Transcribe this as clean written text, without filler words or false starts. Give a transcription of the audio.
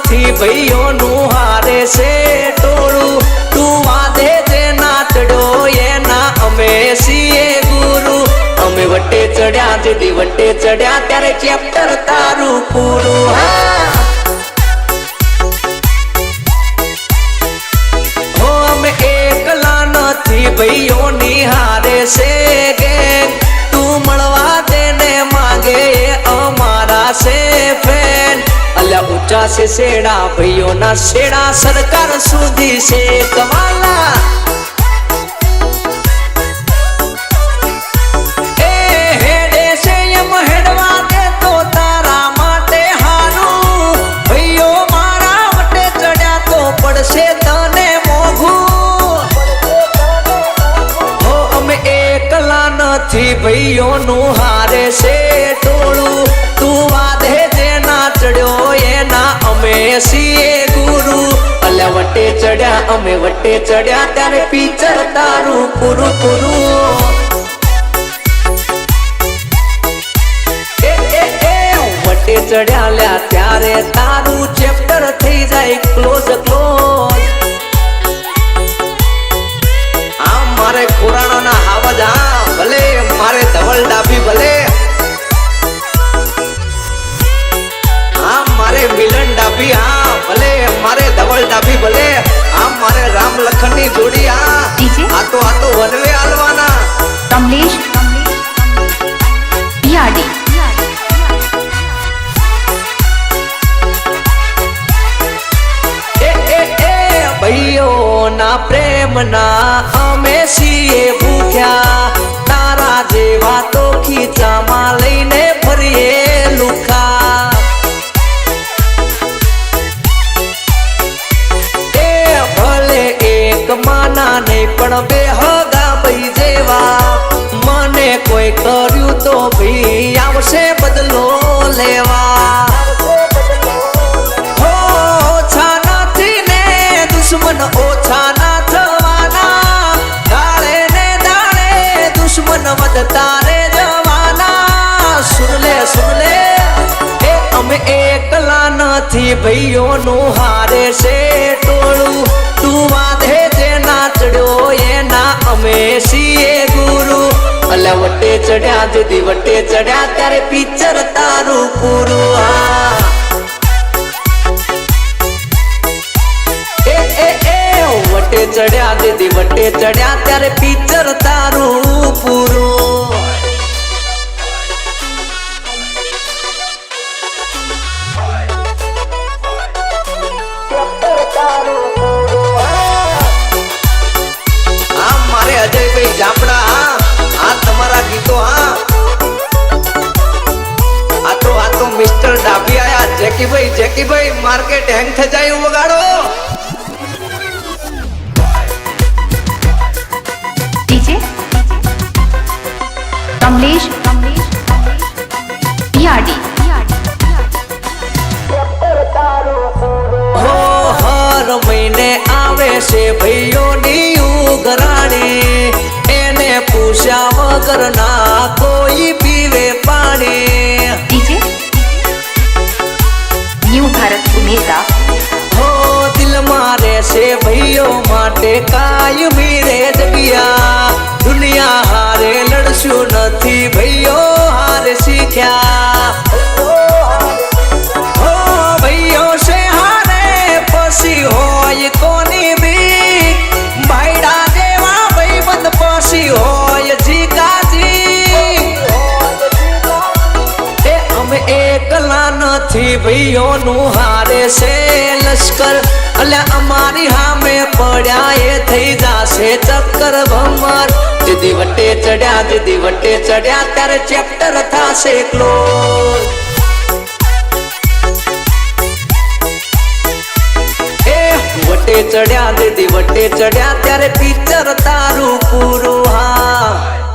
નથી ભાઈઓનું હારે છે ટોળું તું વાદે જે નાચડ્યો એના અમે છીએ ગુરુ અમે વટે ચડ્યા જેથી વટે ચડ્યા ત્યારે ચેપ્ટર તારું પૂરું હો અમે એકલા નથી ભાઈઓની હારે છે ગેંગ તું મળવા દેને માંગે અમારા છે ફેન અલ્યા ઊંચા છે શેડા ભાઈઓના શેડા સરકાર સુધી છે કવાલા ભાઈઓનું હારે છે ટોળું તું વાદે જે નાચડ્યો એના અમે છીએ ગુરુ અલ્યા વટે ચડ્યા અમે વટે ચડ્યા ત્યારે પિક્ચર તારું પૂરું પૂરું વટે ચડ્યા લ્યા ત્યારે તારું ચેપ્ટર થઈ જાય ક્લોઝ ક્લોઝ આ મારે ખોરાણાના હાવજ ભલે મારે ધવલ ડાભી ભલે હા મારે મિલન ડાભી હા ભલે મારે ધવલ ડાભી ભલે હા મારે રામ લખન ની જોડી આ તો વનવે આલવાના કમલેશ યાડી ભાઈઓ ના પ્રેમ ના અમે છીએ ભૂખ્યા તારા જેવા તો ખીચામાં લઈને ફરીએ લુખા એ ભલે એક માના નહીં પણ બે હગા ભાઈ જેવા મને કોઈ કર્યું તો ભાઈ આવશે બદલો લેવા દુશ્મન ઓછા ના થવાના દાડે ને દાડે દુશ્મન વધતા રે જવાના સુન લે એ અમે એકલા નથી ભાઈઓનું હારે છે ટોળું તું વાદે જે નાચડ્યો એના અમે છીએ ગુરુ અલ્યા વટે ચડ્યા જેથી વટે ચડ્યા ત્યારે પિક્ચર તારું પૂરું વટે ચડ્યા દીદી વટે ચડ્યા ત્યારે પિક્ચર તારું પૂરું હા મારે અજયભાઈ જામડા આ તમારા ગીતો આ તો મિસ્ટર ડાભી આયા જેકીભાઈ માર્કેટ હેંગ થઈ જાય વગાડો કમલેશ યાડી હો હર મહિને આવે છે ભાઈઓની ઉઘરાણી એને પૂછ્યા વગર ના કોઈ પીવે પાણી ન્યૂ ભારત ઉમેદા હો દિલમાં રહેશે ભાઈઓ માટે કાયમી રે જગ્યા દુનિયા હારે લડશું નથી ભાઈઓ હારે શીખ્યા હો ભાઈઓ છે હારે પછી હોય કોની બી ભાઈડા જેવા ભાઈબંધ પછી હોય જીગાજી એ અમે એકલા નથી ભાઈઓનું હારે છે લશ્કર અલ્યા અમારી હામે પડ્યા એ થઈ જાશે ચક્કર ભમર દીદી વટે ચડ્યા ત્યારે ચેપ્ટર થાશે ક્લોઝ એ વટે ચડ્યા દીદી વટે ચડ્યા ત્યારે પિક્ચર તારું પૂરું હા